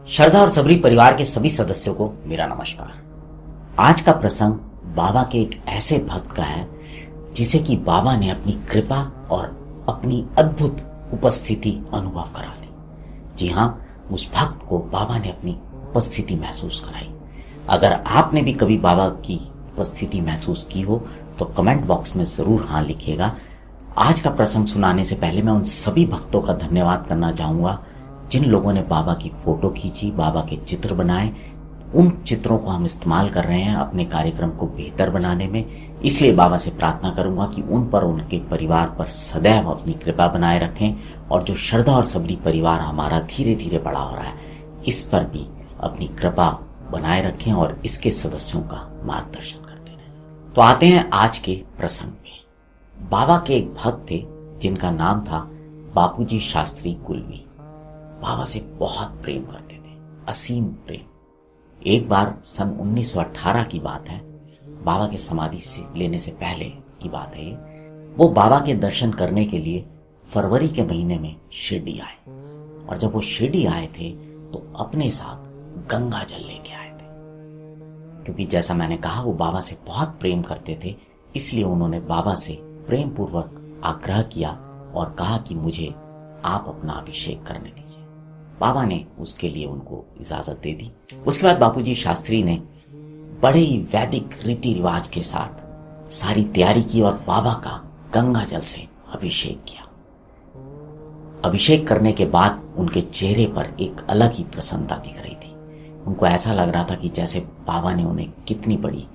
श्रद्धा और सबरी परिवार के सभी सदस्यों को मेरा नमस्कार। आज का प्रसंग बाबा के एक ऐसे भक्त का है जिसे कि बाबा ने अपनी कृपा और अपनी अद्भुत उपस्थिति अनुभव करा दी। जी हाँ, उस भक्त को बाबा ने अपनी उपस्थिति महसूस कराई। अगर आपने भी कभी बाबा की उपस्थिति महसूस की हो तो कमेंट बॉक्स में जरूर हाँ लिखिएगा। आज का प्रसंग सुनाने से पहले मैं उन सभी भक्तों का धन्यवाद करना चाहूंगा जिन लोगों ने बाबा की फोटो खींची, बाबा के चित्र बनाए। उन चित्रों को हम इस्तेमाल कर रहे हैं अपने कार्यक्रम को बेहतर बनाने में। इसलिए बाबा से प्रार्थना करूंगा कि उन पर, उनके परिवार पर सदैव अपनी कृपा बनाए रखें और जो श्रद्धा और सबरी परिवार हमारा धीरे धीरे बड़ा हो रहा है, इस पर भी अपनी कृपा बनाए रखें और इसके सदस्यों का मार्गदर्शन करते रहें। तो आते हैं आज के प्रसंग में। बाबा के एक भक्त थे जिनका नाम था बापूजी शास्त्री कुलवी। बाबा से बहुत प्रेम करते थे, असीम प्रेम। एक बार सन 1918 की बात है, बाबा के समाधि से लेने से पहले की बात है। वो बाबा के दर्शन करने के लिए फरवरी के महीने में शिरडी आए और जब वो शिरडी आए थे तो अपने साथ गंगा जल लेके आए थे। क्योंकि जैसा मैंने कहा, वो बाबा से बहुत प्रेम करते थे, इसलिए उन्होंने बाबा से प्रेम पूर्वक आग्रह किया और कहा कि मुझे आप अपना अभिषेक करने दीजिए। बाबा ने उसके लिए उनको इजाजत दे दी। उसके बाद बापूजी शास्त्री ने बड़े ही वैदिक रीति रिवाज के साथ सारी तैयारी की और बाबा का गंगा जल से अभिषेक किया। अभिषेक करने के बाद उनके चेहरे पर एक अलग ही प्रसन्नता दिख रही थी। उनको ऐसा लग रहा था कि जैसे बाबा ने उन्हें कितनी बड़ी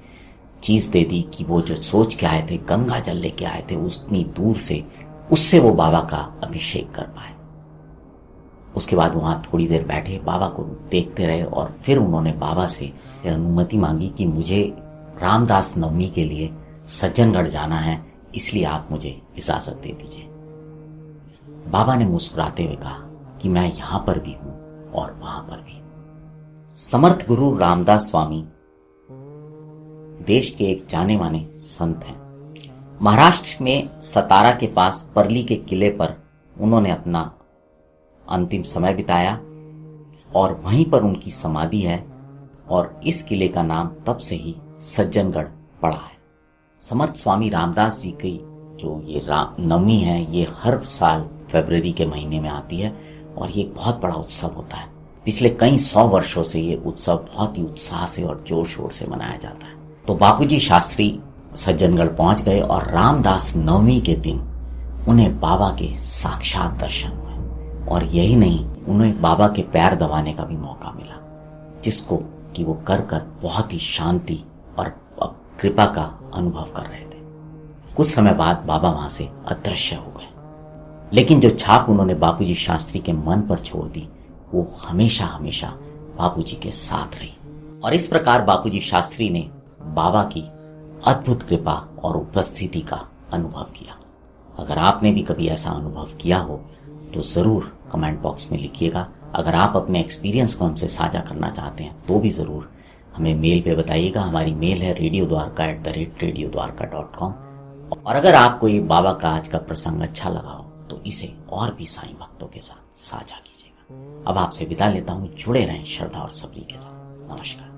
चीज दे दी कि वो जो सोच के आए थे, गंगा जल लेके आए थे उतनी दूर से, उससे वो बाबा का अभिषेक कर पाए। उसके बाद वहां थोड़ी देर बैठे, बाबा को देखते रहे और फिर उन्होंने बाबा से अनुमति मांगी कि मुझे रामदास नवमी के लिए सज्जनगढ़ जाना है, इसलिए आप मुझे इजाजत दे दीजिए। बाबा ने मुस्कुराते हुए कहा कि मैं यहां पर भी हूं और वहां पर भी। समर्थ गुरु रामदास स्वामी देश के एक जाने माने संत हैं। महाराष्ट्र में सतारा के पास परली के किले पर उन्होंने अपना अंतिम समय बिताया और वहीं पर उनकी समाधि है और इस किले का नाम तब से ही सज्जनगढ़ पड़ा है। समर्थ स्वामी रामदास जी की जो ये नवमी है, ये हर साल फरवरी के महीने में आती है और ये एक बहुत बड़ा उत्सव होता है। पिछले कई 100 वर्षों से ये उत्सव बहुत ही उत्साह से और जोर शोर से मनाया जाता है। तो बापूजी शास्त्री सज्जनगढ़ पहुंच गए और रामदास नवमी के दिन उन्हें बाबा के साक्षात दर्शन हुए और यही नहीं, उन्हें बाबा के पैर दबाने का भी मौका मिला, जिसको कि वो कर बहुत ही शांति और कृपा का अनुभव कर रहे थे। कुछ समय बाद बाबा वहां से अदृश्य हो गए, लेकिन जो छाप उन्होंने बापूजी शास्त्री के मन पर छोड़ दी वो हमेशा हमेशा बापूजी के साथ रही। और इस प्रकार बापूजी शास्त्री ने बाबा की अद्भुत कृपा और उपस्थिति का अनुभव किया। अगर आपने भी कभी ऐसा अनुभव किया हो तो जरूर कमेंट बॉक्स में लिखिएगा। अगर आप अपने एक्सपीरियंस को हमसे साझा करना चाहते हैं तो भी जरूर हमें मेल पे बताइएगा। हमारी मेल है radiodwarka@radiodwarka.com। और अगर आपको ये बाबा का आज का प्रसंग अच्छा लगा हो तो इसे और भी साईं भक्तों के साथ साझा कीजिएगा। अब आपसे विदा लेता हूँ। जुड़े रहें श्रद्धा और सबरी के साथ। नमस्कार।